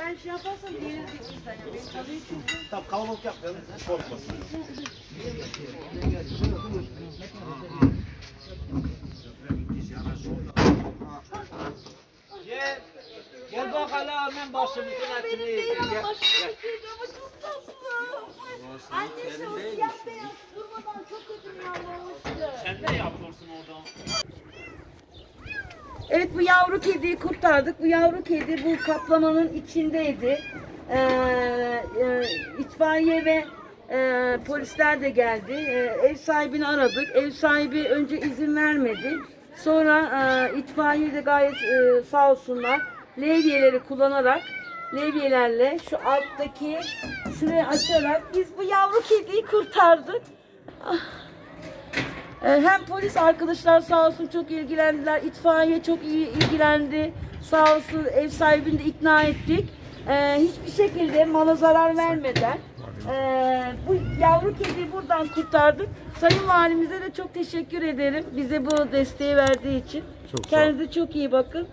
Ben şey yaparsam diğeri de bizden ya. Benim tabii çünkü. Tamam kalabalık yapmayalım. Korkmasın. Gel bakalım hemen başımızın etini yiyeceğiz. Gel. Ama çok tatlı. Annesi o siyah beyaz durmadan çok kötü yavlamıştı. Sen ne yapıyorsun orada? Evet, bu yavru kediyi kurtardık. Bu yavru kedi bu kaplamanın içindeydi. İtfaiye ve polisler de geldi. Ev sahibini aradık. Ev sahibi önce izin vermedi. Sonra itfaiye de gayet sağ olsunlar. Levyeleri kullanarak, levyelerle şu alttaki şurayı açarak biz bu yavru kediyi kurtardık. Hem polis arkadaşlar sağ olsun çok ilgilendiler, itfaiye çok iyi ilgilendi, sağ olsun ev sahibini de ikna ettik. Hiçbir şekilde mala zarar vermeden bu yavru kediyi buradan kurtardık. Sayın Valimize de çok teşekkür ederim bize bu desteği verdiği için. Kendinize çok iyi bakın.